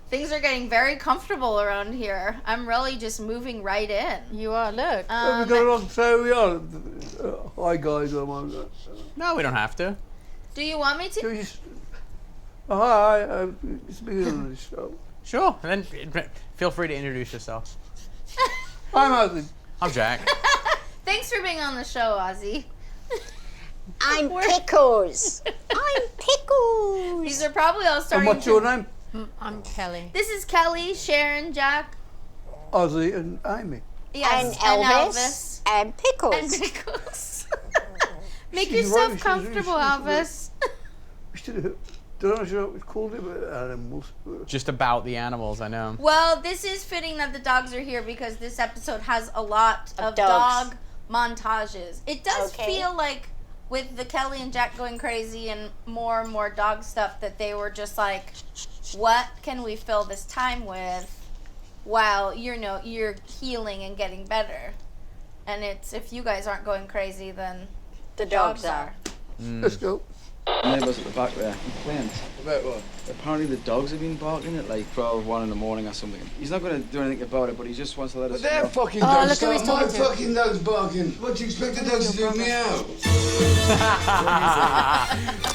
Things are getting very comfortable around here. I'm really just moving right in. You are, look. We got along so we are. Hi guys, No, we don't have to. Do you want me to? Hi, it's the beginning of the show. Sure, and then feel free to introduce yourself. I'm Ozzy. I'm Jack. Thanks for being on the show, Ozzy. I'm Pickles. I'm Pickles. These are probably all And starting what's your name? I'm Kelly. This is Kelly, Sharon, Jack. Ozzy and Amy. Yes, and Elvis. And Pickles. And Pickles. Make She's yourself right, comfortable, Elvis. We should have. Don't know what we called it, but animals. Just about the animals, I know. Well, this is fitting that the dogs are here because this episode has a lot of dogs. dog montages. It does feel like with the Kelly and Jack going crazy and more dog stuff that they were just like, what can we fill this time with while you're healing and getting better? And it's, if you guys aren't going crazy, then the dogs are. Let's go. Neighbours at the back there complained. About what? Apparently the dogs have been barking at like 12, 1 in the morning or something. He's not going to do anything about it, but he just wants to let us But they're know. fucking Oh, dogs. look who he's My talking to. fucking dog's barking. What do you expect the dogs to do? Meow.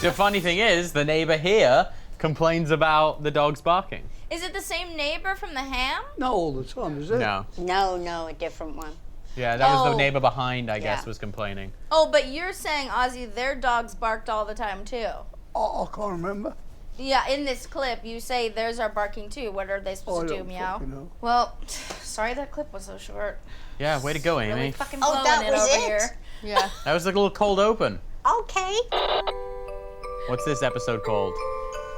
The funny thing is, the neighbor here complains about the dogs barking. Is it the same neighbor from the ham? Not all the time, is it? No. No, a different one. Yeah, that was Oh. the neighbor behind, I guess, Yeah. was complaining. Oh, but you're saying, Ozzy, their dogs barked all the time too. Oh, I can't remember. Yeah, in this clip, you say theirs are barking too. What are they I supposed to do, don't meow? fucking know. Well, sorry that clip was so short. Yeah, way to go, Amy. Really fucking Oh, blowing that it was over it? here. Yeah. That was like a little cold open. Okay. What's this episode called?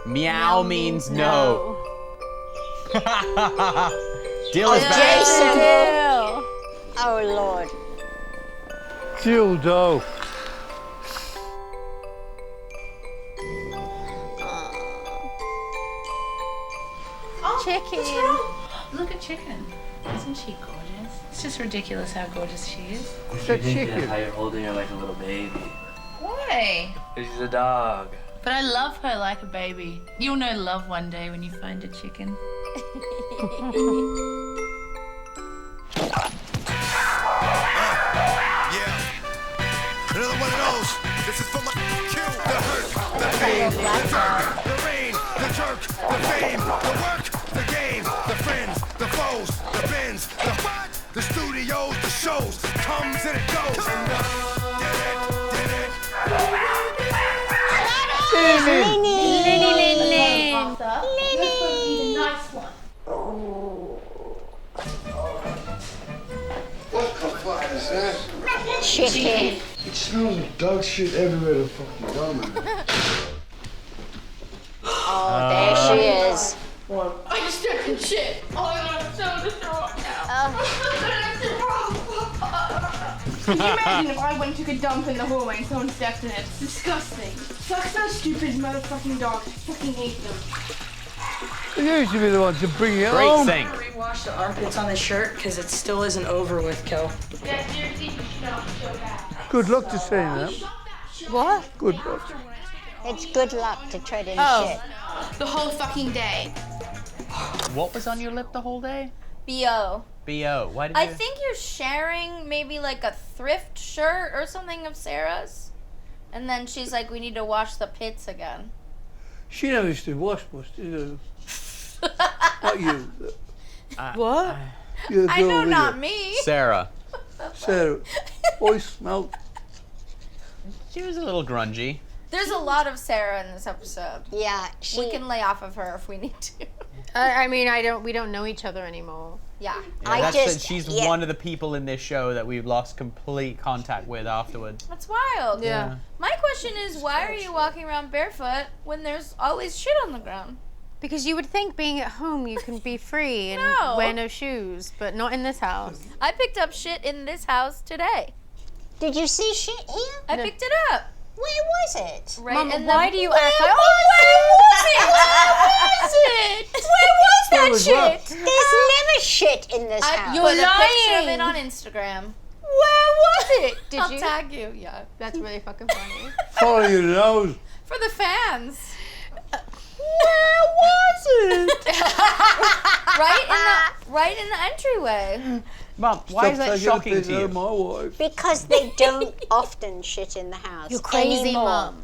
Meow means no. Dill is back. Jason. Oh, Lord. Dildo. Chicken. Look at Chicken. Isn't she gorgeous? It's just ridiculous how gorgeous she is. The chicken. How you're holding her like a little baby. Why? Because she's a dog. But I love her like a baby. You'll know love one day when you find a chicken. Another one of those. This is for my kill, the hurt, the pain, the jerk, the rain, the jerk, the fame, the work, the game, the friends, the foes, the bins, the what, the studios, the shows, comes and it goes. And did it. What the fuck is that? Chicken. It smells like dog shit everywhere the fucking go, man. Oh, there she is. I stepped in shit. Oh, I'm so distraught now. Can you imagine if I went and took a dump in the hallway and someone stepped in it? It's disgusting. Fuck those stupid motherfucking dogs. I fucking hate them. You used to be the one to bring it Great home. sing. Rewash the armpits on his shirt because it still isn't over with, Kel. Yeah, seriously, you should not so bad. Good luck to saying that. What? Good luck. It's good luck to tread in shit. The whole fucking day. What was on your lip the whole day? B.O. B.O. Why did I you... think you're sharing maybe like a thrift shirt or something of Sarah's. And then she's like, we need to wash the pits again. She never used to wash much, did you? Not you. What? You're the I girl know, with not it. me. Sarah. Sarah. I smelled. She was a little grungy. There's a lot of Sarah in this episode. Yeah, We can lay off of her if we need to. I mean, we don't know each other anymore. Yeah. Yeah, she's one of the people in this show that we've lost complete contact with afterwards. That's wild. Yeah. My question is, why are you walking around barefoot when there's always shit on the ground? Because you would think being at home you can be free and No. wear no shoes, but not in this house. I picked up shit in this house today. Did you see shit here? I picked it up. Where was it? Right Mama, in why the... do you Where act like, was it? Where was There that was shit? what? There's never shit in this house. Put a picture of lying. it on Instagram. Where was it? Did I'll you? tag you, yeah. That's really fucking funny. Follow your nose. For the fans. Where was it? right in the entryway. Mom, why is that shocking to you? My wife. Because they don't often shit in the house. You're crazy, anymore. Mom.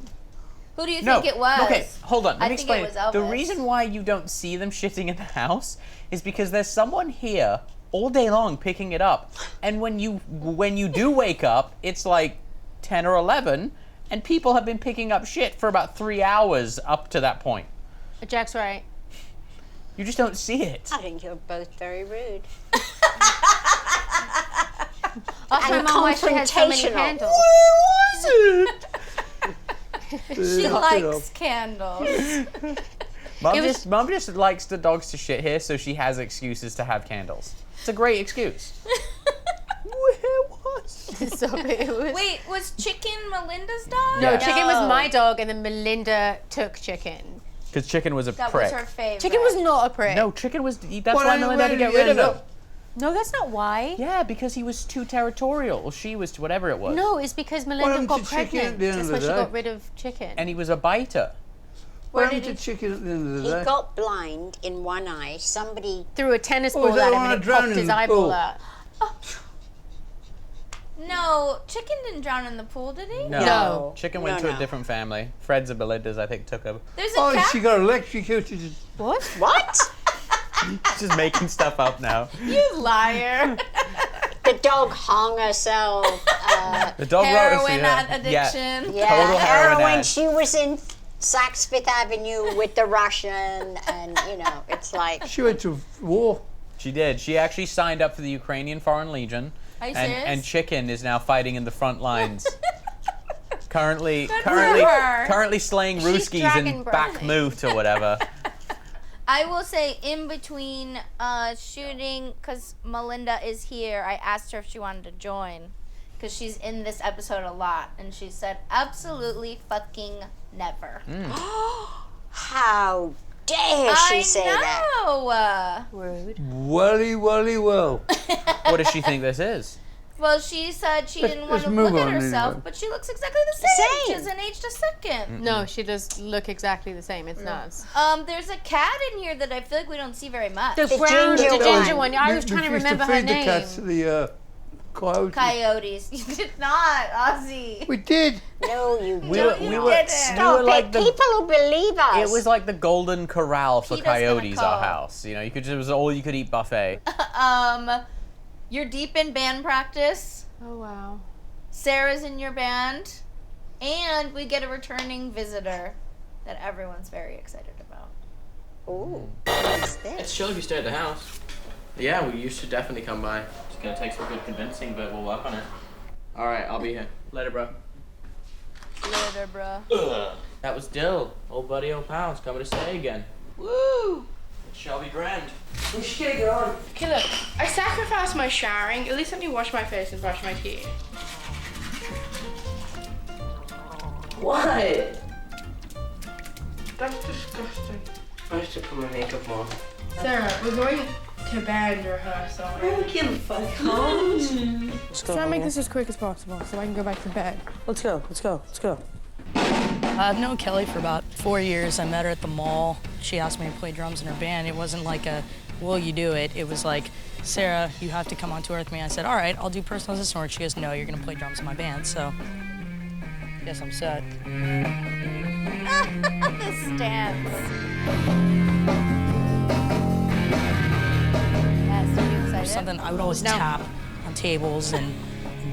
Who do you think it was? Okay, hold on. Let me think it explain. was The Elvis. reason why you don't see them shitting in the house is because there's someone here all day long picking it up, and when you do wake up, it's like 10 or 11, and people have been picking up shit for about 3 hours up to that point. Jack's right. You just don't see it. I think you're both very rude. Ask my mom why she has so many confrontational. candles. Where was it? She likes candles. Mom just likes the dogs to shit here, so she has excuses to have candles. It's a great excuse. Where was it? So it was... Wait, was Chicken Melinda's dog? No, Chicken was my dog, and then Melinda took Chicken. Because Chicken was a That prick. was her favorite. Chicken was not a prick. No, Chicken was. That's why Melinda had to get rid of him. No, that's not why. Yeah, because he was too territorial. Or she was, whatever it was. No, it's because Melinda happened got to Chicken pregnant. at the end That's of why the she day? got rid of Chicken. And he was a biter. What happened to Chicken at the end of the He day? got blind in one eye. Somebody threw a tennis Oh, ball is that at the him one and that it popped drowned in his the eyeball pool? out. No, Chicken didn't drown in the pool, did he? No. Chicken went to a different family. Fred's and Melinda's, I think, took him. There's a Oh, cat. she got electrocuted. What? What? Just making stuff up now. You liar. The dog hung herself. The dog Heroin yeah. addiction. Yeah, Total heroin addict. She was in Saks Fifth Avenue with the Russian, and it's like. She went to war. She did. She actually signed up for the Ukrainian Foreign Legion. Are you serious? And Chicken is now fighting in the front lines. currently slaying She's Ruskies dragon in breathing. Bakhmut or whatever. I will say, in between shooting, because Melinda is here, I asked her if she wanted to join, because she's in this episode a lot, and she said, absolutely fucking never. How dare she say that? I know. Rude. Welly, well. What does she think this is? Well, she said she didn't want let's to move look at on herself, anyway. but she looks exactly the same. She hasn't aged a second. No, she does look exactly the same. It's nuts. There's a cat in here that I feel like we don't see very much. The brown, ginger the ginger one. one. I was trying to remember her feed the name. cats to the coyotes. Coyotes. You did not, Ozzy. We did. No, you We don't. were, we you were, didn't. we Stop were like it. the. People will believe us. It was like the golden corral for He doesn't coyotes. call. Our house, you know, you could. It was all you could eat buffet. You're deep in band practice. Oh, wow. Sarah's in your band. And we get a returning visitor that everyone's very excited about. Ooh, what's It's this? chill if you stay at the house. Yeah, you should definitely come by. It's gonna take some good convincing, but we'll work on it. All right, I'll be here. Later, bro. Later, bruh. That was Dill, old buddy, old pals, coming to stay again. Woo! It shall be grand. We should get going. Okay, look. I sacrificed my showering. At least let me wash my face and brush my teeth. What? That's disgusting. I should put my makeup on. Sarah, we're going to band rehearsal. I don't give a fuck. Come. Try to make this as quick as possible so I can go back to bed. Let's go. Let's go. Let's go. I've known Kelly for about 4 years. I met her at the mall. She asked me to play drums in her band. It wasn't like a, will you do it? It was like, Sarah, you have to come on tour with me. I said, all right, I'll do personal assistant work. She goes, no, you're gonna play drums in my band. So, I guess I'm set. The stance. Yes, are you excited? Something I would always tap on tables and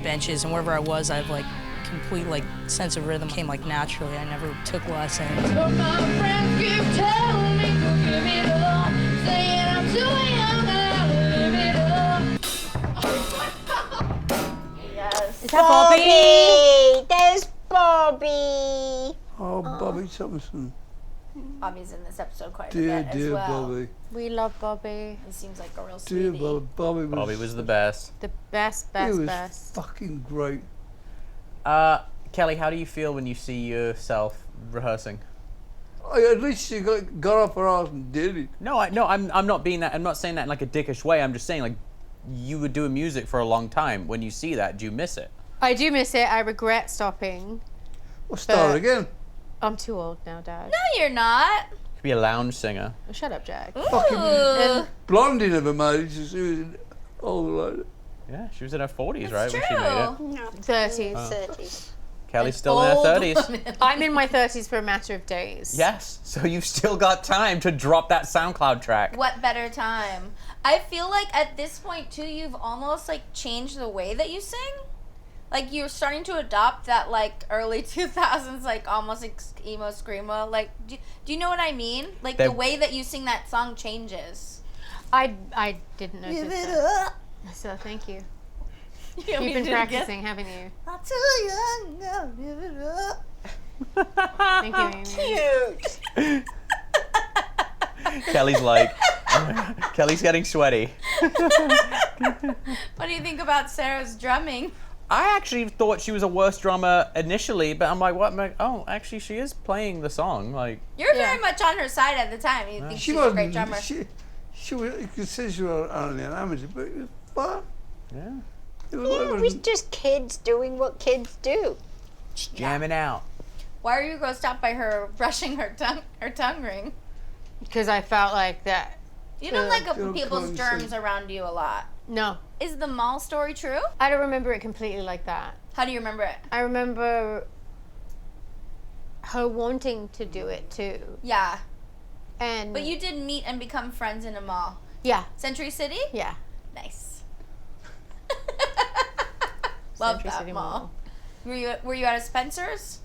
benches, and wherever I was, I have like complete like sense of rhythm came like naturally. I never took lessons. But my friends keep telling me to give it up, saying I'm too young and I live it up. Yes. Is that Bobby? There's Bobby. Oh, Bobby Thompson. Bobby's in this episode quite a Dear, bit dear as well. Bobby. We love Bobby. He seems like a real Dear sweetie. Bobby. Bobby was the best. The best, He best, was best. fucking great. Kelly, how do you feel when you see yourself rehearsing? At least she got up her ass and did it. No, I'm not being that. I'm not saying that in like a dickish way. I'm just saying like, you were doing music for a long time. When you see that, do you miss it? I do miss it. I regret stopping. We'll start But- again. I'm too old now, Dad. No, you're not. be a lounge singer. Shut up, Jack. Fucking Blondie never made it. She was old like that. Yeah, she was in her 40s, right, true. when she made it. No, 30s. 30s. Kelly's still in her 30s. I'm in my 30s for a matter of days. Yes, so you've still got time to drop that SoundCloud track. What better time? I feel like at this point too, you've almost like changed the way that you sing. Like you're starting to adopt that like early 2000s like almost like emo screamo. Like do you know what I mean? Like the way that you sing that song changes. I didn't notice Give it that. up. So thank you. You've been practicing, haven't you? I'm too young now. Give it up. Thank you, Amy. Cute. Kelly's like, Kelly's getting sweaty. What do you think about Sarah's drumming? I actually thought she was a worse drummer initially, but I'm like, what? I'm like, oh, actually, she is playing the song. Like, You're very much on her side at the time. You think she's a great drummer. She was, you could say she was only an amateur, but it was fun. yeah, It was, It was just kids doing what kids do. just jamming out. Why are you grossed out by her brushing her tongue ring? Because I felt like that. You don't like don't people's call germs yourself- around you a lot. No, Is the mall story true? I don't remember it completely like that. How do you remember it? I remember her wanting to do it too. Yeah. And But you did meet and become friends in a mall. yeah, Century City? yeah. Nice. Love Century that City mall. Were you at a Spencer's?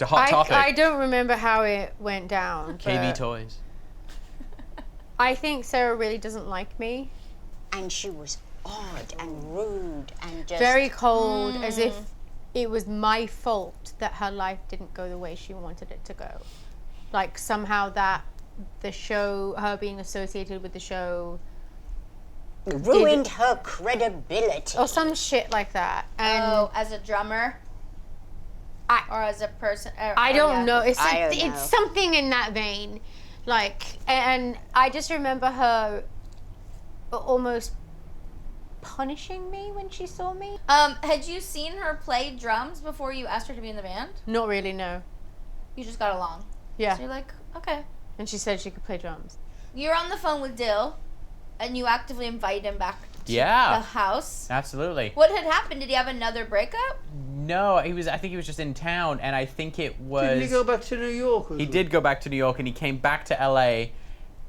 Hot topic. I don't remember how it went down. KB but Toys. I think Sarah really doesn't like me. And she was odd and rude and just Very cold, as if it was my fault that her life didn't go the way she wanted it to go. Like somehow that the show, her being associated with the show, ruined her credibility. or some shit like that. And As a drummer? Or as a person? I don't know. It's I don't know. it's something in that vein, like. And I just remember her almost punishing me when she saw me. Had you seen her play drums before you asked her to be in the band? Not really, no. You just got along. Yeah. So you're like, okay. And she said she could play drums. You're on the phone with Dill, and you actively invite him back to Yeah. the house. Absolutely. What had happened? Did he have another breakup? No, I think he was just in town, and I think it was. Didn't he go back to New York? He did go back to New York, and he came back to LA,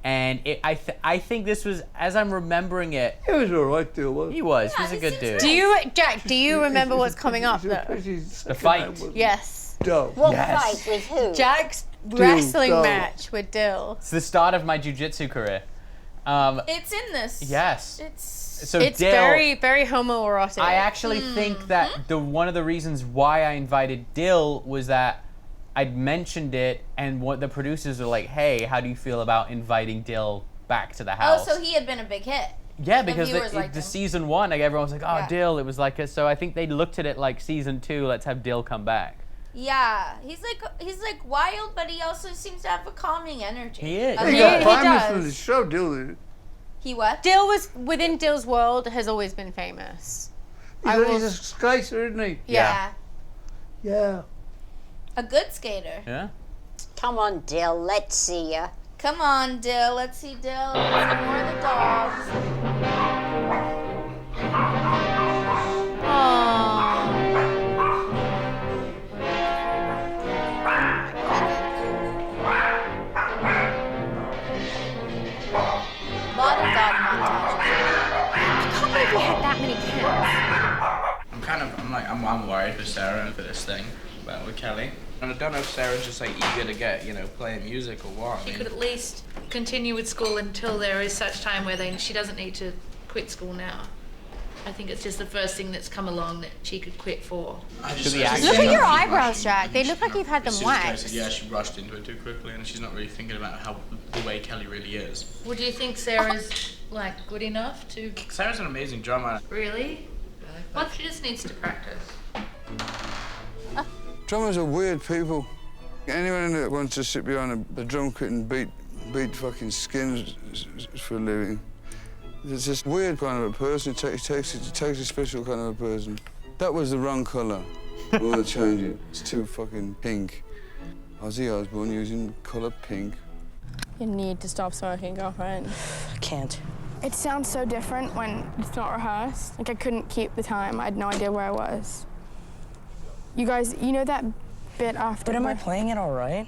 and I think this was, as I'm remembering it. He was all right, Dill, wasn't he? He was. He was a good dude. Do you, Jack? Do you remember what's coming up though? The fight. Yes. Dope. What Yes. fight with who? Jack's wrestling Dill. match with Dill. It's the start of my jiu-jitsu career. It's in this. Yes. It's So It's Dill, very, very homoerotic. I actually think that one of the reasons why I invited Dill was that I'd mentioned it, and what the producers were like, "Hey, how do you feel about inviting Dill back to the house?" Oh, so he had been a big hit. Yeah, because viewers liked the him. season 1, like everyone was like, "Oh, Yeah. Dill." It was like so. I think they looked at it like season 2. Let's have Dill come back. Yeah, he's like wild, but he also seems to have a calming energy. He is. He He got famous does. from the show, Dill did. He what? Dill was within Dill's world has always been famous. He's a skater, isn't he? Yeah. Yeah. A good skater. Yeah. Come on, Dill, let's see ya. Come on, Dill. Let's see Dill. Let's see more of the dogs. A lot of dog montages. I can't believe we had that many kids. I'm worried for Sarah for this thing with Kelly. And I don't know if Sarah's just like eager to get, playing music or what. She could at least continue with school until there is such time where she doesn't need to quit school now. I think it's just the first thing that's come along that she could quit for. Look at your eyebrows, Jack. They look like you've had them waxed. Yeah, she rushed into it too quickly, and she's not really thinking about the way Kelly really is. Would you think Sarah's good enough to? Sarah's an amazing drummer. Really? Well, she just needs to practice. Drummers are weird people. Anyone that wants to sit behind a drum kit and beat fucking skins for a living, it's just weird kind of a person. It takes a special kind of a person. That was the wrong colour. I want to change it. It's too fucking pink. Ozzy Osbourne using colour pink. You need to stop smoking, girlfriend. I can't. It sounds so different when it's not rehearsed. Like, I couldn't keep the time. I had no idea where I was. You guys, you know that bit after... But am I playing it all right?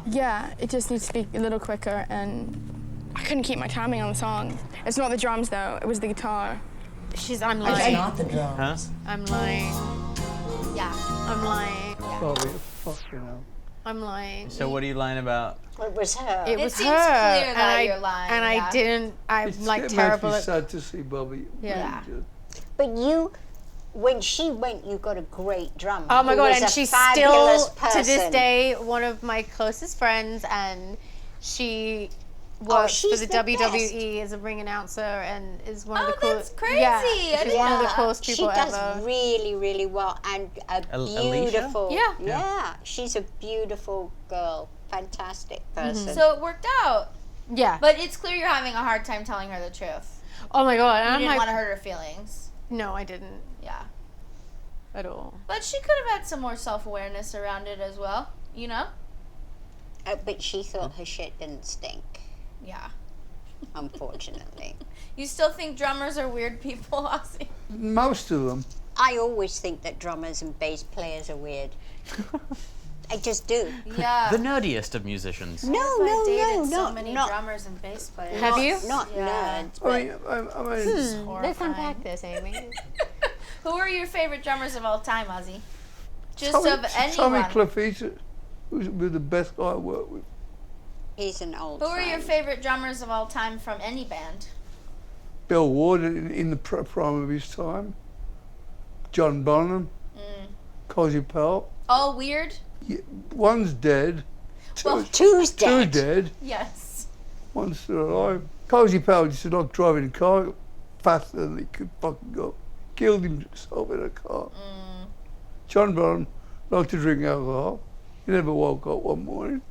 Yeah, it just needs to be a little quicker, and I couldn't keep my timing on the song. It's not the drums, though. It was the guitar. I'm lying. It's not the drums. I'm lying. Yeah. I'm lying. Probably fuck, you know. I'm lying. So what are you lying about? It was her. It was seems her, clear and that you're lying, And yeah. I didn't. I'm like terrible It at. makes me sad to see Bobby. Yeah. But you, when she went, you got a great drummer. Oh my who god! was And a she's fabulous still to this person. day one of my closest friends, and she works for she's the, the WWE as a ring announcer, and is one of the Oh, coolest. that's crazy. Yeah, I she's didn't one of know the that. coolest She people does ever. really, really well, and a Alicia? beautiful. Yeah. Yeah, she's a beautiful girl, fantastic person. So it worked out. Yeah. But it's clear you're having a hard time telling her the truth. Oh my god! You And I'm didn't like, want to hurt her feelings. no, I didn't Yeah. at all. But she could have had some more self-awareness around it as well, you know? But she thought her shit didn't stink, Yeah. unfortunately. You still think drummers are weird people, Ozzy? Most of them. I always think that drummers and bass players are weird. I just do. Yeah. The nerdiest of musicians. No, I've dated so no, many not, drummers and bass players. Have you? not Yeah. nerds, I but mean, Let's Horrifying. unpack this, Amy. Who are your favorite drummers of all time, Ozzy? Just Tommy, of anyone. Tommy Clafisa was the best guy I worked with. he's an old Who are your friend. favorite drummers of all time from any band? Bill Ward in the prime of his time. John Bonham. Cozy Powell. All weird? Yeah, one's dead. Well, Two's Two dead. dead. Yes. One's still alive. Cozy Powell used to not driving a car faster than he could fucking go. Killed himself in a car. John Bonham liked to drink alcohol. He never woke up one morning.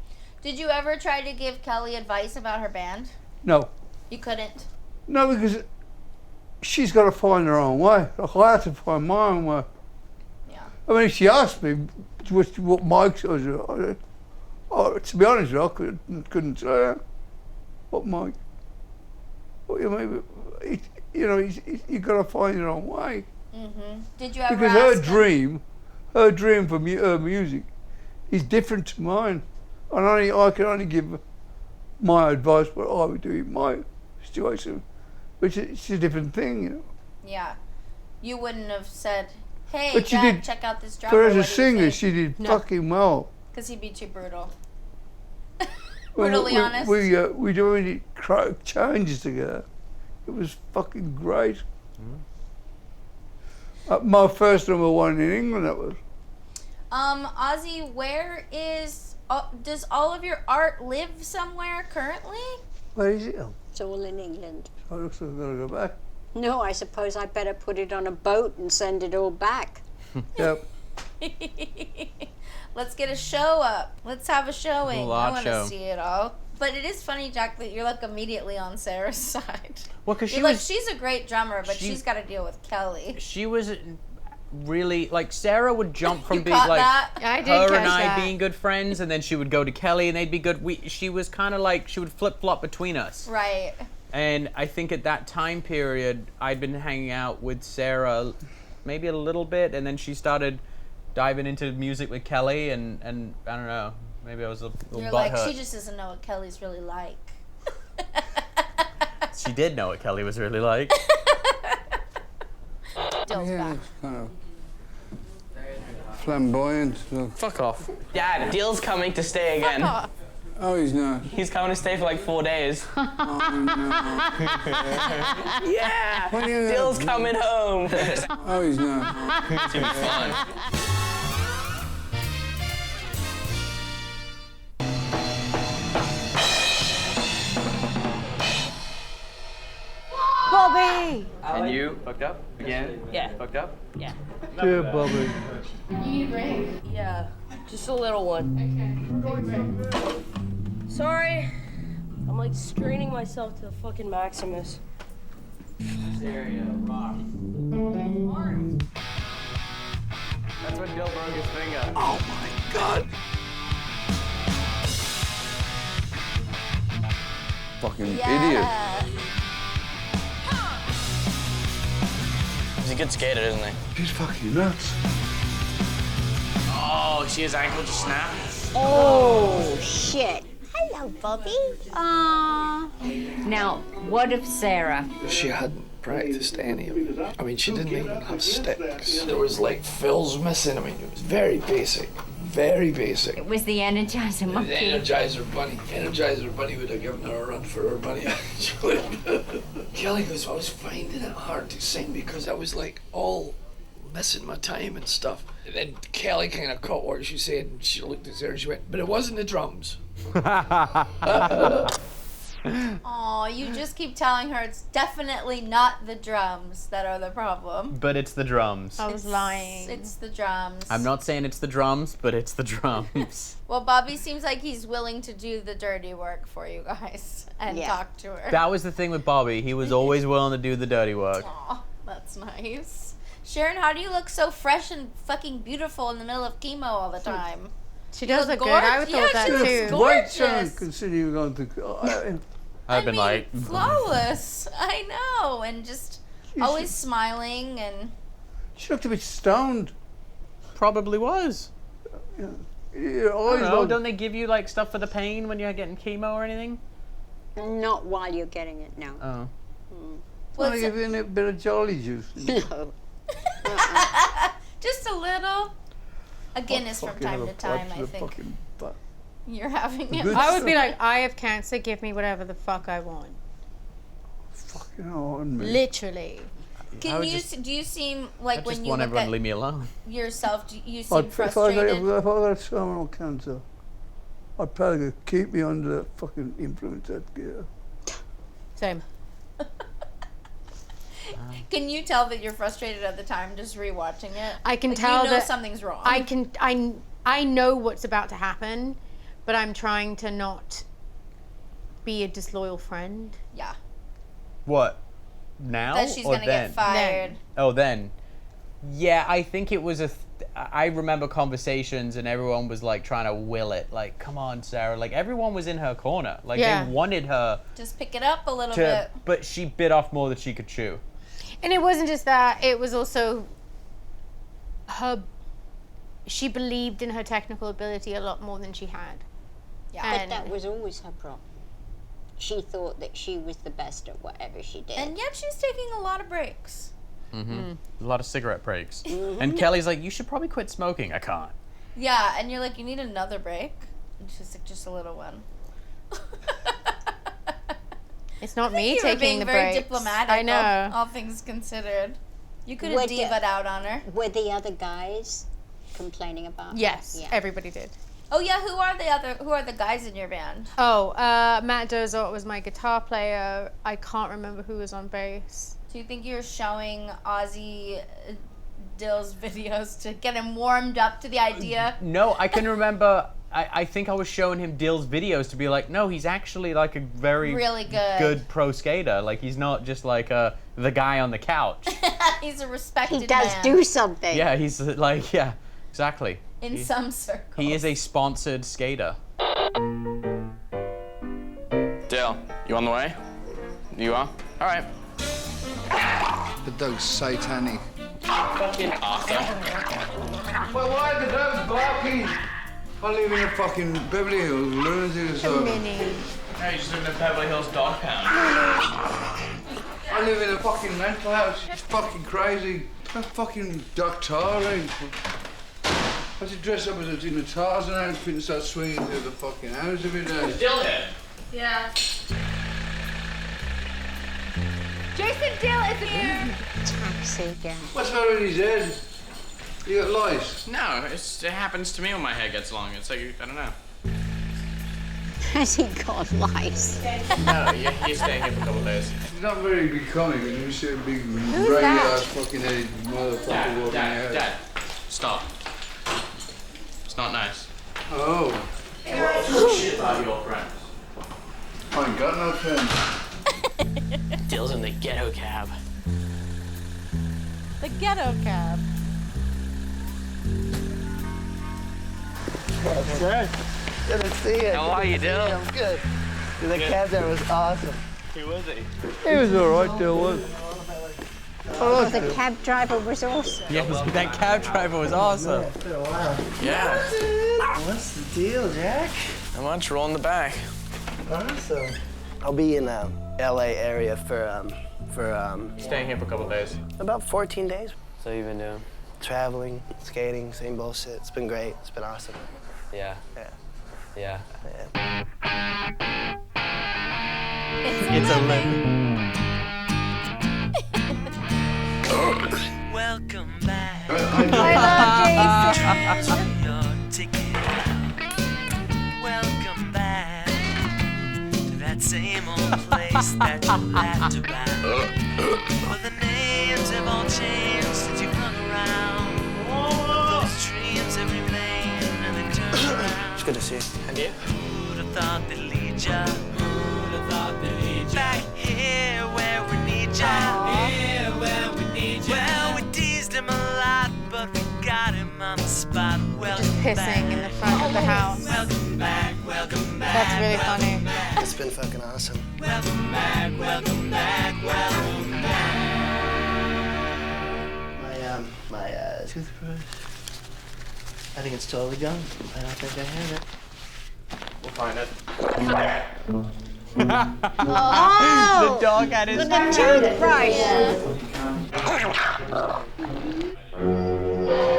Did you ever try to give Kelly advice about her band? No. You couldn't. No, because she's got to find her own way. Like, I had to find my own way. Yeah. I mean, if she asked me what Mike says, to be honest, I couldn't say her. What Mike? What you mean? You got to find your own way. Did you ever Because ask her dream for her music is different to mine. And I can only give my advice what I would do in my situation, which it's a different thing, you know. Yeah. You wouldn't have said, hey, But she Dad, did- check out this drummer. But as a what do you singer, think? she did fucking well. Because he'd be too brutal. Well, Brutally honest. We doing changes together. It was fucking great. My first number one in England, that was. Ozzy, where is, does all of your art live somewhere currently? Where is it? It's all in England. I looks like I've got to go back. No, I suppose I better put it on a boat and send it all back. Yep. Let's get a show up. Let's have a showing. Cool I art want show. to see it all. But it is funny, Jack, that you're like immediately on Sarah's side. Well, because You're like, she's a great drummer, but she's got to deal with Kelly. She was really like Sarah would jump from You being caught like that? I did her catch and I that. being good friends, and then she would go to Kelly and they'd be good. She was kind of like she would flip flop between us. Right. And I think at that time period, I'd been hanging out with Sarah maybe a little bit, and then she started diving into music with Kelly, and I don't know, maybe I was a little You're like, butthurt. she just doesn't know what Kelly's really like. She did know what Kelly was really like. Dill's back. It's kind of flamboyant. So. Fuck off. Dad, Dill's coming to stay again. Oh, he's not. He's coming to stay for like 4 days. Yeah! What do you know? Dill's coming home. Oh, he's not. It's gonna be fun. Bobby! And you fucked up again? Yeah. Fucked up? Yeah. Dear Bobby. You need a break? Yeah, just a little one. Okay, we're going break. Sorry. I'm like straining myself to the fucking Maximus. Stereo, rock. That's when Dill broke his finger. Oh my God. fucking idiot. He's a good skater, isn't he? He's fucking nuts. Oh, see his ankle just snap? Oh, shit. Hello, Bobby. Now, what of Sarah? She hadn't practiced any of it. I mean, she didn't even have sticks. There was like fills missing. I mean, it was very basic. Very basic. It was the Energizer Monkey. The Energizer Bunny. Energizer Bunny would have given her a run for her money, actually. Kelly goes, I was finding it hard to sing because I was like all missing my time and stuff. And then Kelly kind of caught what she said and she looked at Sarah and she went, but it wasn't the drums. Oh, you just keep telling her it's definitely not the drums that are the problem. But it's the drums. I was lying. It's the drums. I'm not saying it's the drums, but it's the drums. Well, Bobby seems like he's willing to do the dirty work for you guys and talk to her. That was the thing with Bobby. He was always willing to do the dirty work. Aw, that's nice. Sharon, how do you look so fresh and fucking beautiful in the middle of chemo all the time? She does look good. I would thought that too. Wait, Sharon, consider you're going to... I've been like... Flawless. I know. And just always smiling and... She looked a bit stoned. Probably was. Yeah. I don't know, don't they give you like stuff for the pain when you're getting chemo or anything? Not while you're getting it, no. Oh. Well, give you a bit of jolly juice. No. Just a little. A Guinness from time to time, I think. You're having it. I would be like, I have cancer, give me whatever the fuck I want. Fucking on me. Literally. Do you seem like when you want look everyone at to leave me alone. yourself, do you seem frustrated? If I got terminal cancer, I'd probably keep me under that fucking influence that gear. Same. Can you tell that you're frustrated at the time just rewatching it? I can like, tell you know that something's wrong. I know what's about to happen, but I'm trying to not be a disloyal friend. Yeah. What? Now That she's or gonna then? get fired. Oh, then. Yeah, I think it was I remember conversations and everyone was like trying to will it. Like, come on, Sarah. Like, everyone was in her corner. Like, they wanted her Just pick it up a little bit. But she bit off more than she could chew. And it wasn't just that, it was also she believed in her technical ability a lot more than she had. Yeah. But that was always her problem. She thought that she was the best at whatever she did. And yet she's taking a lot of breaks. A lot of cigarette breaks. And Kelly's like, you should probably quit smoking. I can't. Yeah, and you're like, you need another break? And she's like, just a little one. It's not I think me you were taking being the very breaks. diplomatic. I know. All things considered. You could have diva'd out on her. Were the other guys complaining about her? Yes, everybody did. Oh yeah, who are the guys in your band? Oh, Matt Dozart was my guitar player. I can't remember who was on bass. Do you think you're showing Ozzy Dill's videos to get him warmed up to the idea? No, I can remember. I think I was showing him Dill's videos to be like, no, he's actually like a very really good pro skater. Like, he's not just like the guy on the couch. He's a respected He does man. do something. Yeah, he's like, yeah, exactly. In some circles. He is a sponsored skater. Dale, you on the way? You are? All right. The dog's satanic. Fucking Arthur. Well, why are the dogs barking? I live in a fucking Beverly Hills lunatic asylum. No, you just live in a Beverly Hills dog pound. I live in a fucking mental house. It's fucking crazy. That fucking Dr. I should dress up as in a Tarzan outfit and start swinging through the fucking house every day. Still here? Yeah. Jason Dill is here. Taxi again. What's wrong with his head? You got lice? No, it happens to me when my hair gets long. It's like, I don't know. Has he got lice? No, he's staying here for a couple of days. It's not very becoming when you see a big Who's regular that? ass fucking headed motherfucker walking out. Dad, stop. It's not nice. Oh. Shit about your friends. I ain't got no friends. Dill's in the ghetto cab. The ghetto cab. Good to see you. How are you, Dill? I'm good. The cab driver was awesome. Who was he? He was all right, there was. Oh, the cab driver was awesome. Yeah, that cab driver was awesome. It's been a while. Yeah. What's the deal, Jack? Not much. Roll in the back. Awesome. I'll be in LA area for Staying here for a couple days. about 14 days. So you've been doing? Traveling, skating, same bullshit. It's been great. It's been awesome. Yeah. Yeah. It's a limb. Welcome back. I love Jason. Your ticket out. Welcome back to that same old place that you laughed about. Well, the names have all changed since you've hung around. Those dreams have remained and they turn around. It's good to see you. And you? Who'd have thought they'd lead ya? Who'd have thought they'd lead ya? Back here where we need ya. Here where we need ya. Well, we teased him a lot, but we got him on the spot. Welcome Just pissing in the front of the house. Welcome back, welcome back. That's really funny. It's been fucking awesome. Welcome back, welcome back, welcome back. My toothbrush. I think it's totally gone. I don't think I have it. We'll find it. Oh! The dog had his With the toothbrush.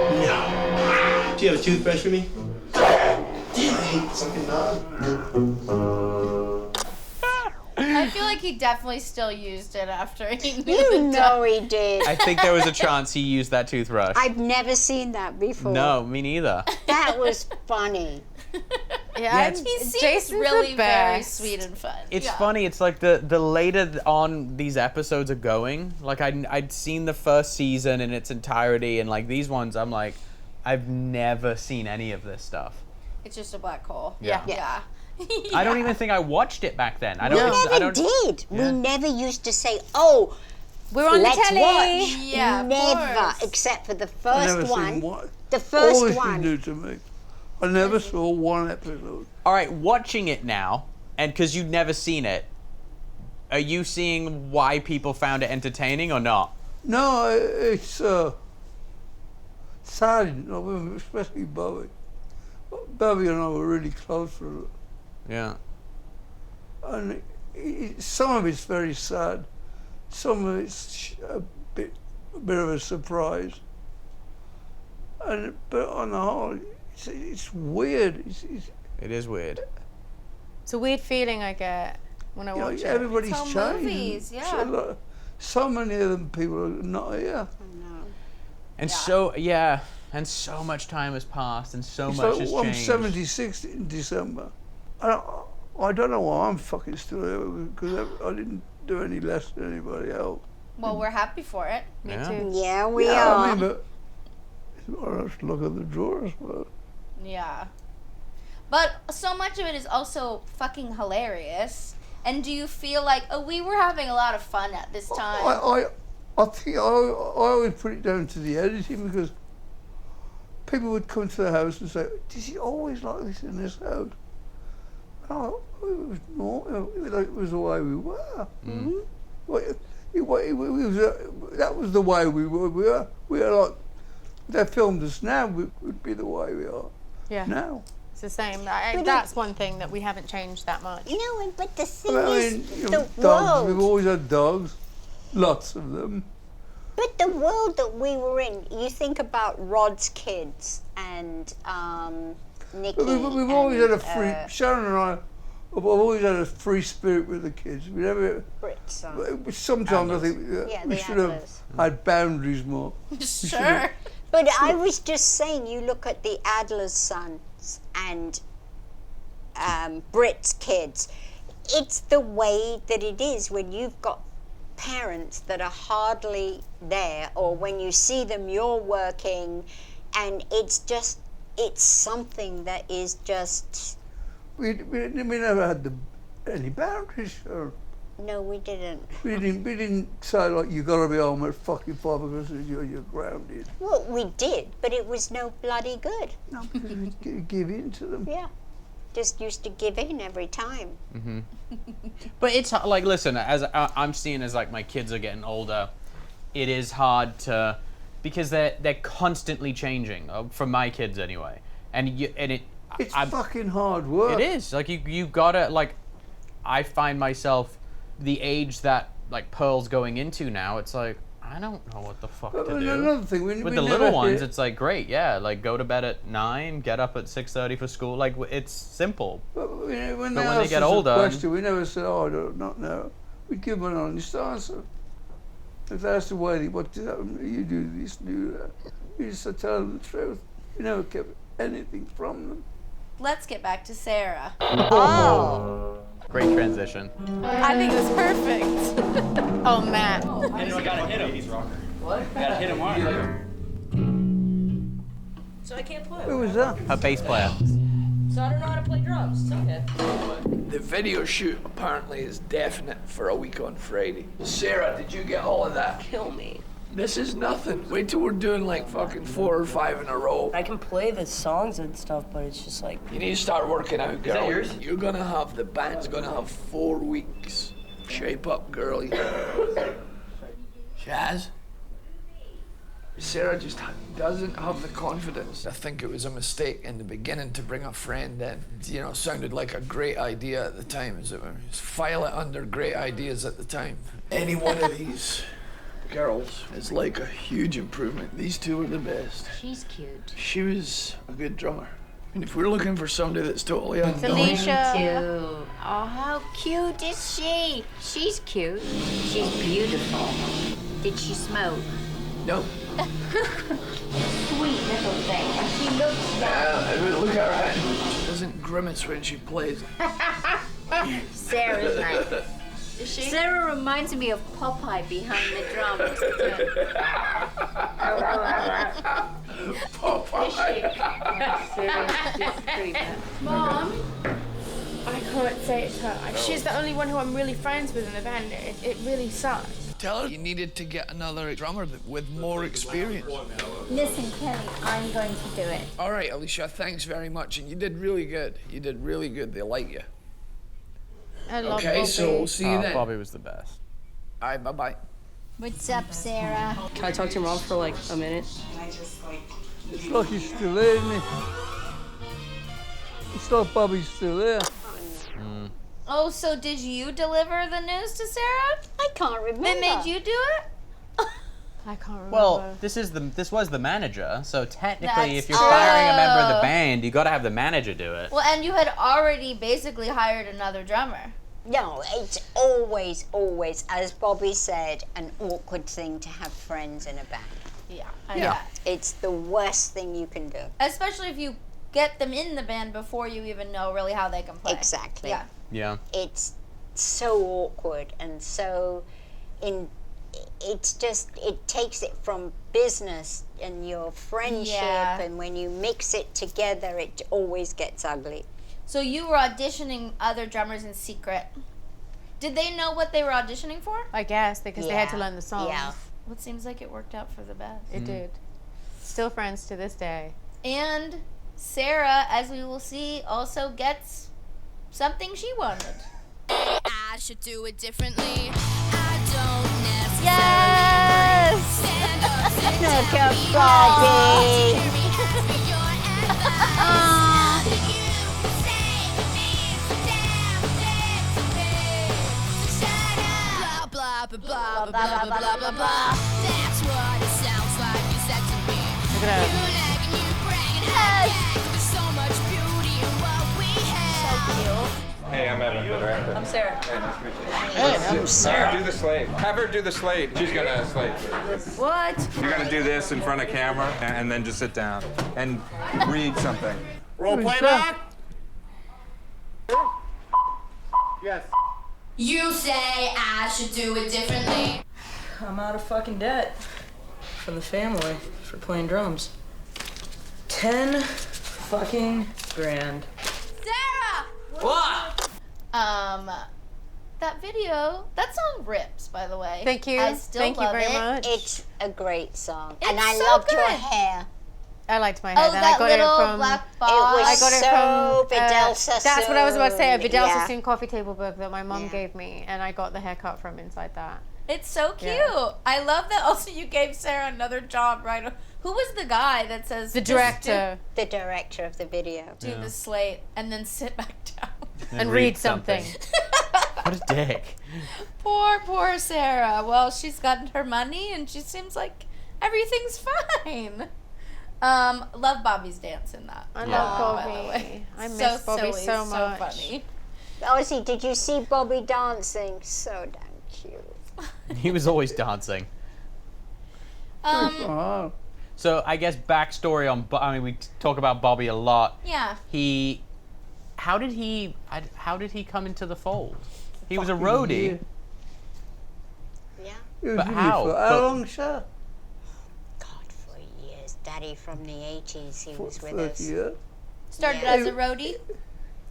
Do you have a toothbrush for me? Damn, I hate fucking dog. I feel like he definitely still used it after he knew You the know he did. I think there was a chance he used that toothbrush. I've never seen that before. No, me neither. That was funny. Yeah, he seems Jason's really the very best. sweet and fun. It's Yeah. funny. It's like the later on these episodes are going. Like I'd seen the first season in its entirety, and like these ones, I'm like, I've never seen any of this stuff. It's just a black hole. Yeah. Yeah. I don't even think I watched it back then. I We don't. never I don't. did. Yeah. We never used to say, "Oh, We're on let's the telly. watch." Yeah, of never, course. except for the I never first seen one. one. The All first this one. can do to me. I never saw one episode. All right, watching it now, and because you've never seen it, are you seeing why people found it entertaining or not? No, it's sad, you know, especially Bobby. Bobby and I were really close for it. Yeah. And some of it's very sad. Some of it's a bit of a surprise. But on the whole, it's weird. It is weird. It's a weird feeling I get when I watch it. Everybody's It's all changed. movies, yeah. So many of them people are not here. And and so much time has passed, and so It's much like, has I'm changed. 76 in December. I don't know why I'm fucking still here, because I didn't do any less than anybody else. Well, we're happy for it. Me Yeah. too. Yeah, we Yeah, are. I mean, but let's look at the drawers. But Yeah. But so much of it is also fucking hilarious. And do you feel like, we were having a lot of fun at this time? I think I always put it down to the editing, because people would come to the house and say, "Is he always like this in this house?" Oh, it was normal. It was the way we were. Mm. That was the way we were. We are like, if they filmed us now, we would be the way we are Yeah. now. It's the same. But That's one thing that we haven't changed that much. No, but the thing I is, mean, the dogs. We've world. always had dogs, lots of them. But the world that we were in, you think about Rod's kids and Nikki. But we've always had a and, free. Sharon and I have always had a free spirit with the kids. We never. Brits. Sometimes I think Yeah, we the should have Adlers. had boundaries more. Sure. But I was just saying, you look at the Adler's sons and Brit's kids. It's the way that it is when you've got parents that are hardly there, or when you see them, you're working, and it's something that is just. We never had any boundaries. Or No, we didn't. we didn't say like you got to be home at fucking 5 because you're grounded. Well, we did, but it was no bloody good. No, because we give in to them. Yeah. just used to give in every time. Mm-hmm. But it's like, listen, as I'm seeing as like my kids are getting older, it is hard to, because they're constantly changing. For my kids anyway, it's fucking hard work. It is like you gotta like. I find myself the age that like Pearl's going into now. It's like I don't know what the fuck to do. Another thing, with the little ones, it's like great, yeah. Like go to bed at 9, get up at 6:30 for school. Like it's simple. But when they they get older, question, we never said, "Oh, I do not know." We give them an honest answer. If they ask the way, what does that mean? You do this, do that. You just tell them the truth. You never kept anything from them. Let's get back to Sarah. Oh. Great transition. I think it was perfect. Oh, Matt. And I gotta hit him. He's rocker. What? Gotta hit him hard. So I can't play. Who was that? A bass player. So I don't know how to play drums. It's okay. The video shoot apparently is definite for a week on Friday. Sarah, did you get all of that? Kill me. This is nothing. Wait till we're doing like fucking 4 or 5 in a row. I can play the songs and stuff, but it's just like... You need to start working out, girl. that yours? You're gonna have, the band's gonna have 4 weeks. Shape up, girlie. Shaz? Sarah just doesn't have the confidence. I think it was a mistake in the beginning to bring a friend in. You know, sounded like a great idea at the time. Just file it under great ideas at the time. Any one of these girls is like a huge improvement. These two are the best. She's cute. She was a good drummer. And if we're looking for somebody that's totally Felicia. Oh, how cute is she? She's cute. She's beautiful. Did she smoke? No. Sweet little thing. And she looks Look at her hand. She doesn't grimace when she plays. Sarah's nice. Sarah reminds me of Popeye behind the drums. Mom, I can't say it to her. She's the only one who I'm really friends with in the band. It really sucks. Tell her you needed to get another drummer with more experience. Listen, Kelly, I'm going to do it. All right, Alicia, thanks very much. And you did really good. You did really good. They like you. I love Okay, Bobby. so we'll see you then. Bobby was the best. All right, bye-bye. What's up, Sarah? Can I talk to your mom for like a minute? It's like he's still there, isn't he? It's like Bobby's still there. Oh, so did you deliver the news to Sarah? I can't remember. They made you do it? I can't remember. Well, this was the manager, so technically, That's if you're firing a member of the true. band, you got to have the manager do it. Well, and you had already basically hired another drummer. No, it's always, as Bobby said, an awkward thing to have friends in a band. Yeah. Yeah. It's the worst thing you can do. Especially if you get them in the band before you even know really how they can play. Exactly. Yeah. Yeah. It's so awkward and so it's just, it takes it from business and your friendship, Yeah. and when you mix it together, it always gets ugly. So you were auditioning other drummers in secret. Did they know what they were auditioning for? I guess, because they had to Yeah. learn the songs. Yeah. Well, it seems like it worked out for the best. It did. Still friends to this day. And Sarah, as we will see, also gets something she wanted. I should do it differently. I don't necessarily Yes! stand up, sit Look down, at be Bobby. all, hear me, ask me your advice. You say means damn thing to me. So shut up. Blah, blah, blah, blah, blah, blah, blah, blah, blah. That's what it sounds like you said to me. Look at You that. nagging, you bragging, hey, there's so much beauty in what we have. Hey, I'm Evan, the director. I'm Sarah. Hey, nice to meet you. Hey, I'm Sarah. Do the slate. Have her do the slate. She's gonna slate. What? You're gonna do this in front of camera and then just sit down and read something. Roll playback. Yes. You say I should do it differently. I'm out of fucking debt from the family for playing drums. 10 fucking grand. Sarah! What? That video, that song rips, by the way. Thank you. I still Thank you love very it. much. It's a great song. It's and I so loved your good. hair. I liked my hair Oh, then. that I got little it from black box. I got it so from Vidal Sassoon. that's what I was about to say. A Vidal Yeah. Sassoon coffee table book that my mom gave me, and I got the haircut from inside that. It's so cute. Yeah. I love that. Also, you gave Sarah another job, right? Who was the guy that says The director. The director of the video. Do the slate and then sit back down And read something. What a dick. Poor Sarah. Well, she's gotten her money and she seems like everything's fine. Love Bobby's dance in that. I Yeah. love By the Bobby. way. I miss Bobby silly, so much. So funny. Ozzy, did you see Bobby dancing? So damn cute. He was always dancing. Oh. So I guess backstory on, I mean, we talk about Bobby a lot. Yeah. How did he come into the fold? He was a roadie. Yeah. But how? How long, sir? God, for years. Daddy from the 80s, he was with 30 us. years. Started Yeah. as a roadie.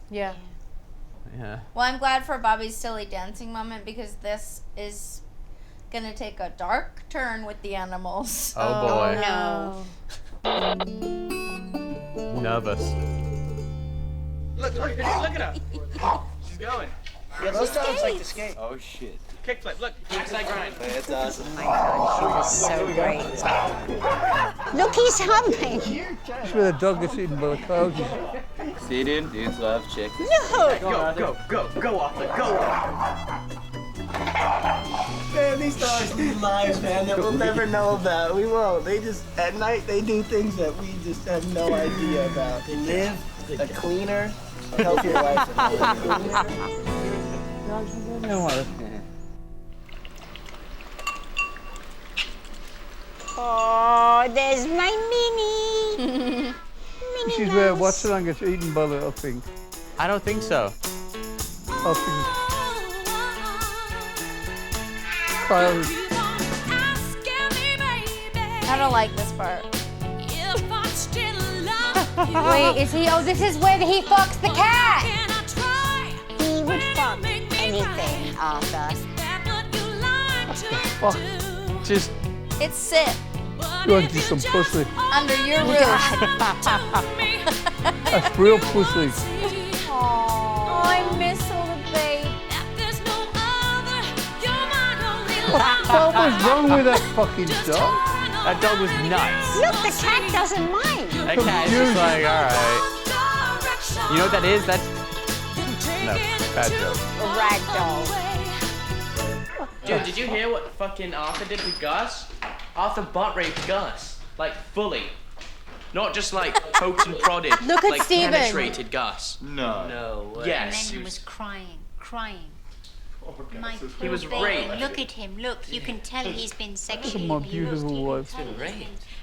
Yeah. Yeah. Well, I'm glad for Bobby's silly dancing moment because this is gonna take a dark turn with the animals. Oh boy. No. Nervous. Look at her. She's going. Yeah, those dogs like to skate. Oh shit. Kickflip. Look, backside grind. That's awesome. Oh my God, she was so great. Look, he's humping. That's where the dog gets eaten by the coyotes. See, dude? Dudes love chicks. Go, Arthur, go. Man, these dogs lead lives, man, that we'll never know about. We won't. They just, at night, they do things that we just have no idea about. They live a cleaner, healthier life than ours. Oh, there's my Minnie. This is where what's the gets eaten by the, I think. I don't think so. I think. Coyotes. I don't like this part. Wait, is he? Oh, this is where he fucks the cat. He would fuck anything, Arthur. Fuck. Just. It's sit You want to do some pussy? under your roof. That's real pussy. Oh, I miss little babe. What was wrong with that fucking dog? That dog was nuts. Look, the cat doesn't mind. That cat's just like, alright. You know what that is? That's. No, bad joke. A rag doll. Dude, did you hear what fucking Arthur did with Gus? Arthur butt raped Gus. Like, fully. Not just like poked and prodded. Look at like Steven. penetrated Gus. No way. Yes. And then he was crying. My He poor was baby. raped. Look at him. Look, you can tell he's been sexually My abused. beautiful wife.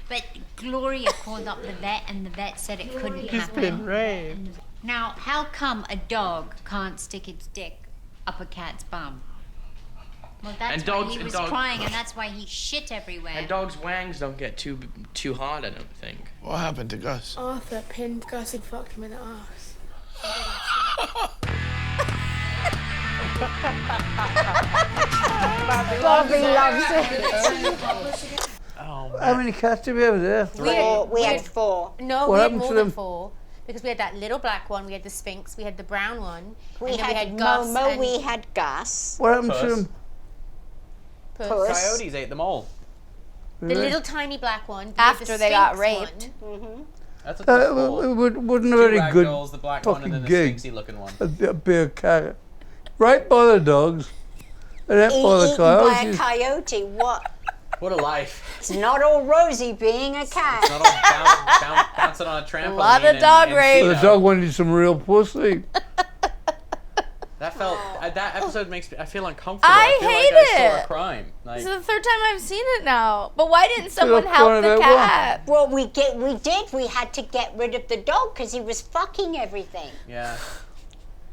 But Gloria called up the vet, and the vet said it couldn't happen. raped. Now, how come a dog can't stick its dick up a cat's bum? Well, that's And why dogs- he and was dog- crying, and that's why he shit everywhere. And dogs' wangs don't get too hard, I don't think. What happened to Gus? Arthur pinned Gus and fucked him in the ass. Bobby loves it. Oh, How many cats did we have there? We had 4. No, What we had happened more to than them? 4. Because we had that little black one, we had the Sphinx, we had the brown one, We and then had, we had Gus Momo, and we had Gus. What happened to Puss. them? Puss. Puss. Coyotes ate them all. The little tiny black one. we had After the they got Sphinx raped. one. That's what they're called. It wasn't a Two very good ragdolls, the black one and then fucking the gig. sphinxy looking one. A big cat. Right by the dogs. And that by the Eaten by a coyotes. coyote. What? What a life. It's not all rosy being a cat. Not all bouncing on a trampoline. lot of and- dog and rape. The Cheeto. dog wanted some real pussy. That felt. That episode makes me. I feel uncomfortable. I feel hate like I saw it. a crime. Like, This is the third time I've seen it now. But why didn't someone Look, help one the of that cat? Well, we did. We had to get rid of the dog because he was fucking everything. yeah.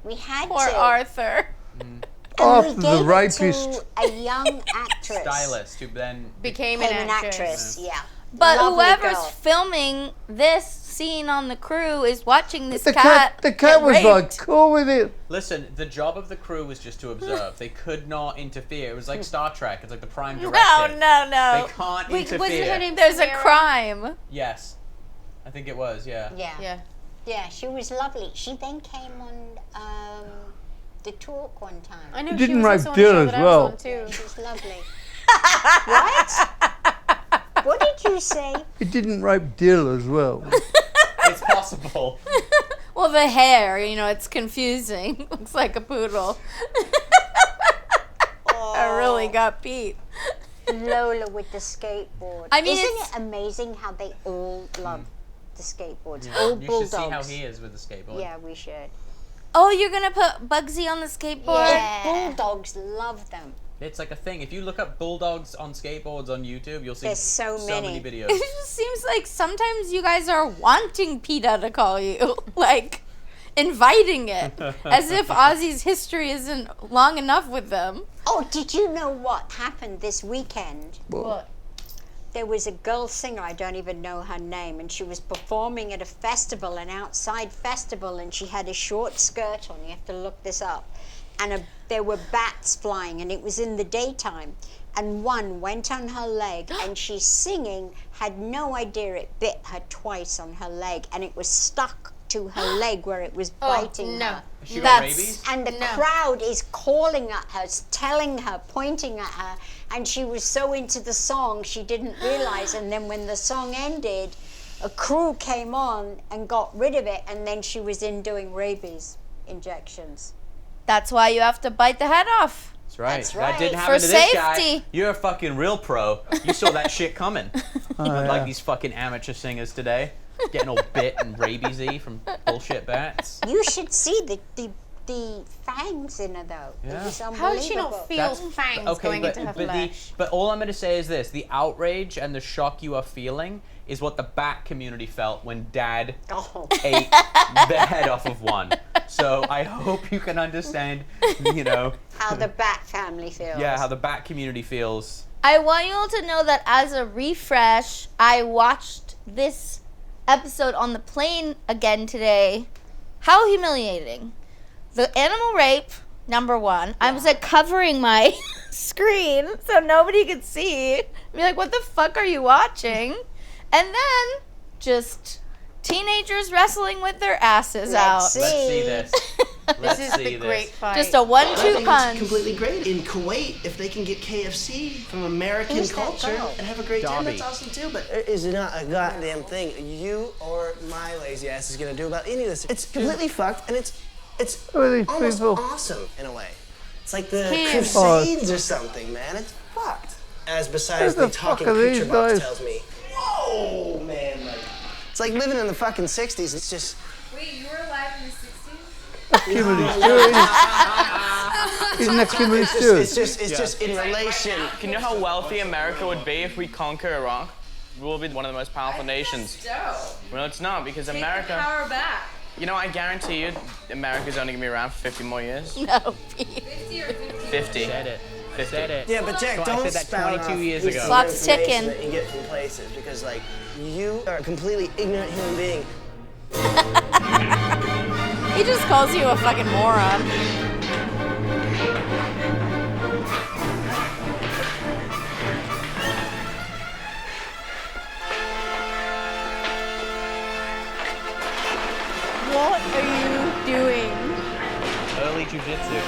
We had Poor to. Arthur. And After we the gave it rapist. to a young actress. Stylist who then. Became Became an actress. Yeah. But Lovely whoever's girl. filming this scene on the crew is watching this The cat. cat get was raped. like cool with it. Listen, the job of the crew was just to observe. They could not interfere. It was like Star Trek. It's like the prime directive. No. They can't interfere. wasn't her name There's a Samara? crime. Yes. I think it was, yeah. Yeah. Yeah, she was lovely. She then came on The Talk one time. I know He she didn't was rape also on the Dill show as that I was well. on too. She's lovely. What? What did you say? He didn't rape Dill as well. It's possible. Well, the hair, you know, it's confusing. Looks like a poodle. I really got beat. Lola with the skateboard. I mean, isn't it's- it amazing how they all love the skateboards? Yeah. All You bulldogs. should see how he is with the skateboard. Yeah, we should. Oh, you're gonna put Bugsy on the skateboard? Yeah, bulldogs love them. It's like a thing. If you look up bulldogs on skateboards on YouTube, you'll see There's so many many. videos. It just seems like sometimes you guys are wanting PETA to call you, like inviting it, as if Ozzy's history isn't long enough with them. Oh, did you know what happened this weekend? What? There was a girl singer, I don't even know her name, and she was performing at a festival, an outside festival, and she had a short skirt on. You have to look this up. And there were bats flying, and it was in the daytime. And one went on her leg, and she's singing, had no idea it bit her twice on her leg, and it was stuck to her leg where it was biting her. She got rabies? And the crowd is calling at her, telling her, pointing at her, and she was so into the song she didn't realize. And then when the song ended, a crew came on and got rid of it, and then she was in doing rabies injections. That's why you have to bite the head off. That's right. That's That right. didn't For happen to this guy. safety. You're a fucking real pro. You saw that shit coming. yeah. Like these fucking amateur singers today, getting all bit and rabiesy from bullshit bats. You should see the fangs in her though. Yeah. It was How did she not unbelievable. feel fangs going into her flesh? But all I'm going to say is this: the outrage and the shock you are feeling is what the bat community felt when Dad ate the head off of one. So I hope you can understand, you know, How the bat family feels. yeah, how the bat community feels. I want you all to know that as a refresh, I watched this episode on the plane again today. How humiliating. The animal rape, number one. I was like covering my screen so nobody could see. Be like, what the fuck are you watching? And then just teenagers wrestling with their asses out. Let's see this. Let's This is see the great this. fight. Just a 1-2 I think punch. it's completely great. In Kuwait, if they can get KFC from American Who's that culture girl? and have a great time, Dobby. that's awesome too. But there is not a goddamn thing you or my lazy ass is gonna do about any of this. It's completely fucked, and it's Who are these almost people? awesome in a way. It's like the Kim. Crusades or something, man. It's fucked. As besides Who the the fuck talking are these picture box guys? tells me. Whoa, man! Like, it's like living in the fucking '60s. It's just. Wait, you were alive in the 60s? Kimberly Stewart. Isn't that Kimberly Stewart? It's just in relation. Can you know how wealthy America would be if we conquer Iraq? We will be one of the most powerful nations. Well, it's not because America. Power back. You know, I guarantee you, America's only gonna be around for 50 more years. No, Pete. 50. Said it. 50. Said it. Yeah, but Jack, So I don't said that spout 22 off years pieces ago. of Clock's information ticking. that you get from places because, like, you are a completely ignorant human being. He just calls you a fucking moron. What are you doing? Early jujitsu.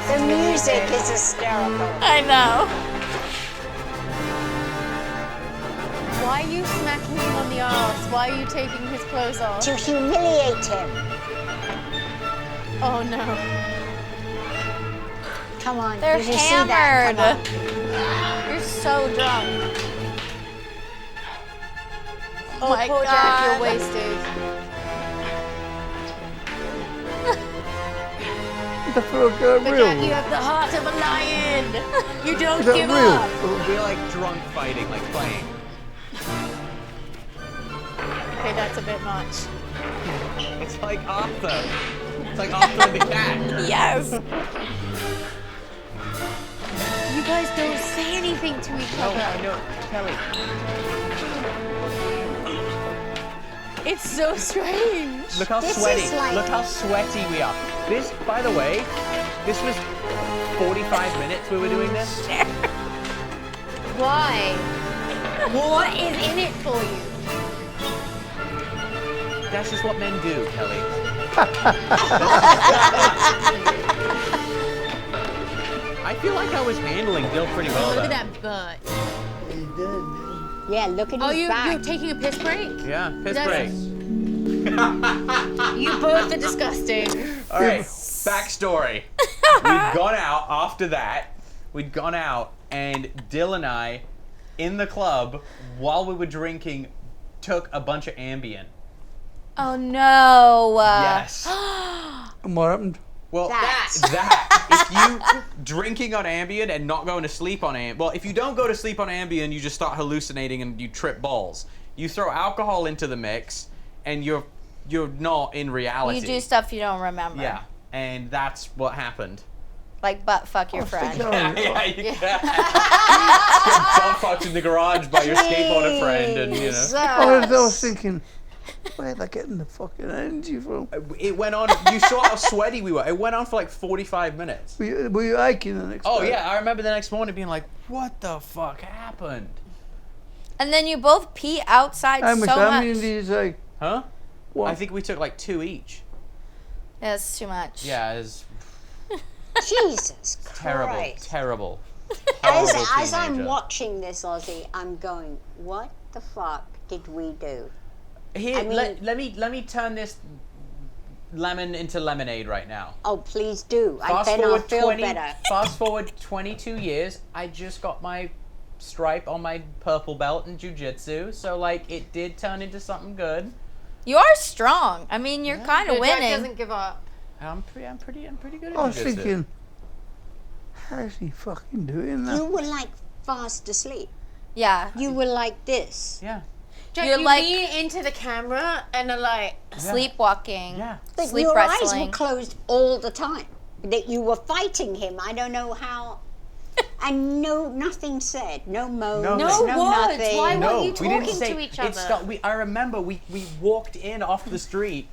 The music is hysterical. I know. Why are you smacking him on the arse? Why are you taking his clothes off? To humiliate him. Oh no. Come on. They're did you see that? hammered. Come on. You're so drunk. Oh my poor Jack, God. you're wasted. The fuck are But real? Jack, you have the heart of a lion. You don't Is that give real? up. We're like drunk fighting, like playing. Okay, that's a bit much. It's like Arthur. It's like Arthur and the cat. Yes. You guys don't say anything to each No, other. I know. Kelly. It's so strange. Look how This sweaty. is like- Look how sweaty we are. This, by the way, this was 45 minutes we were doing this. Why? What is in it for you? That's just what men do, Kelly. I feel like I was handling Dill pretty well. Look at there. that butt. Yeah, look at his back. You're taking a piss break? Yeah, piss That's- break. You both are disgusting. All right, backstory. We'd gone out after that. We'd gone out, and Dill and I, in the club, while we were drinking, took a bunch of Ambien. Oh no. Yes. And what happened? Well, that if you drinking on Ambien and not going to sleep on Ambien, well, if you don't go to sleep on Ambien, you just start hallucinating and you trip balls. You throw alcohol into the mix, and you're not in reality. You do stuff you don't remember. Yeah, and that's what happened. Like butt fuck your friend. Yeah, you get butt fucked in the garage by your skateboarder friend, and you know. I was thinking, where are they getting the fucking energy from? It went on. You saw how sweaty we were. It went on for like 45 minutes. Were you aching the next Oh day? yeah, I remember the next morning being like, "What the fuck happened?" And then you both pee outside How much so much. Ambien did you take? Huh? What? I think we took like 2 each. That's too much. Yeah, it's Jesus terrible, Christ. terrible. As Horrible I'm teenager. watching this, Ozzy, I'm going, what the fuck did we do? Here, I mean- let me turn this lemon into lemonade right now. Oh, please do. Then I'll feel better. Fast forward 22 years. I just got my stripe on my purple belt in jiu-jitsu, so like it did turn into something good. You are strong. I mean, you're kind of Jack winning. doesn't give up. I'm pretty good at I was jiu-jitsu. thinking, how's he fucking doing that? You were like fast asleep. Yeah. You were like this. Yeah. Jack, You're you like- lean into the camera and are like, Sleepwalking. Yeah. But Sleep your eyes wrestling. were closed all the time. That you were fighting him. I don't know how. And nothing said. No moans. No No, words. nothing. Why No, weren't you we didn't talking say to each it other? I remember we walked in off the street,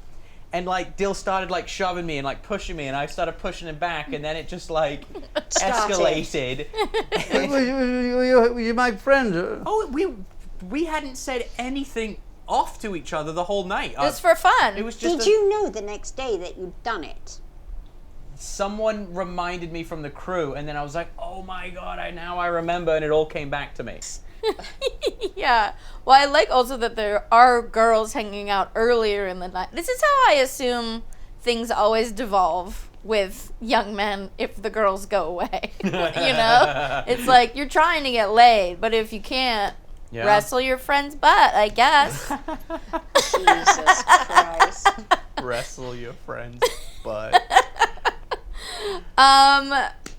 and like Dill started like shoving me and like pushing me, and I started pushing him back, and then it just like escalated. Were you my friend? Oh, we hadn't said anything off to each other the whole night. Just for fun. It was just Did you know the next day that you'd done it? someone reminded me from the crew, and then I was like, oh my god, now I remember, and it all came back to me. Yeah. Well, I like also that there are girls hanging out earlier in the night. This is how I assume things always devolve with young men if the girls go away. You know? It's like you're trying to get laid, but if you can't, wrestle your friend's butt, I guess. Jesus Christ. Wrestle your friend's butt.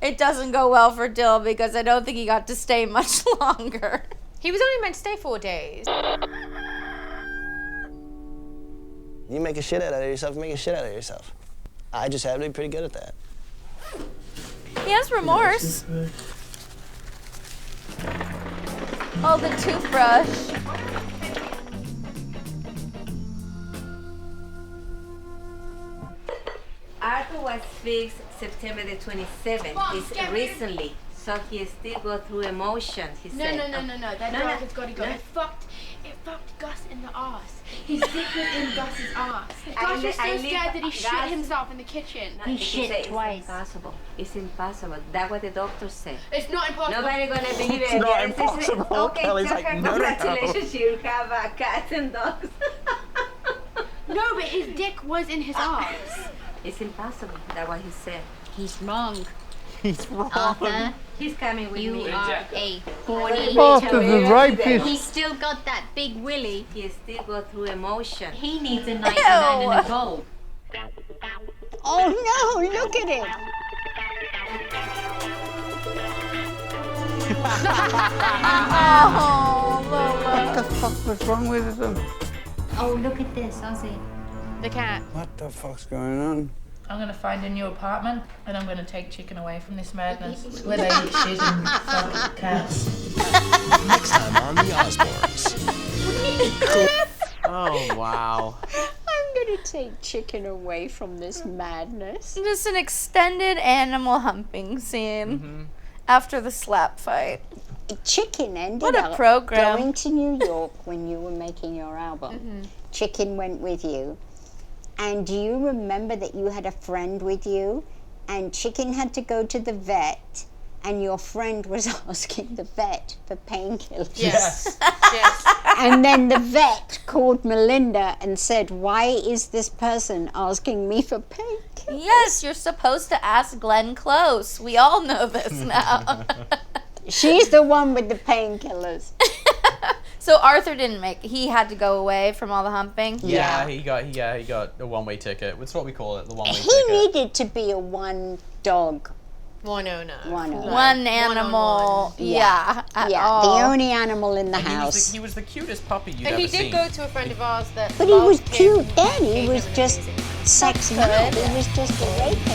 It doesn't go well for Dill because I don't think he got to stay much longer. He was only meant to stay 4 days. You make a shit out of yourself, make a shit out of yourself. I just happen to be pretty good at that. He has remorse. Oh, the toothbrush. Arthur was fixed September the 27th. It's recently. So he still go through emotions, he said. No. That No, dog no, has got to go. no. It fucked Gus in the ass. His dick was in Gus's ass. Gus was so I scared that he shit Gus- himself in the kitchen. He shit twice. It's impossible. It's impossible. That's what the doctor said. It's not impossible. Nobody gonna believe it. It's not This is- impossible. Okay, Kelly's tell like, her no. congratulations. You have cats and dogs. No, but his dick was in his ass. It's impossible. That's what he said. He's wrong. He's wrong. Arthur, He's coming with you me. are a horny. After the rapist. He's still got that big willy. He still go through emotion. He needs a 99 and a gold. Oh no, look at him. Oh, Lola. What the fuck was wrong with them? Oh, look at this, Ozzy. The cat. What the fuck's going on? I'm gonna find a new apartment and I'm gonna take Chicken away from this madness where they eat shit and fuck cats. Next time on the Osbournes. Oh, wow. I'm gonna take Chicken away from this madness. Just an extended animal humping scene. After the slap fight. Chicken ended What a up program. going to New York when you were making your album. Mm-hmm. Chicken went with you. And do you remember that you had a friend with you? And Chicken had to go to the vet, and your friend was asking the vet for painkillers. Yes. And then the vet called Melinda and said, "Why is this person asking me for painkillers?" Yes, you're supposed to ask Glenn Close. We all know this now. She's the one with the painkillers. So Arthur didn't make. He had to go away from all the humping. Yeah, he got a one-way ticket. That's what we call it, the one-way He ticket. needed to be a one dog. One owner. One animal. Yeah. At all. The only animal in the house. He was the cutest puppy you'd And ever he seen. did go to a friend of ours that. But he was loved him cute then. He was just sex mad. He was just a rapist.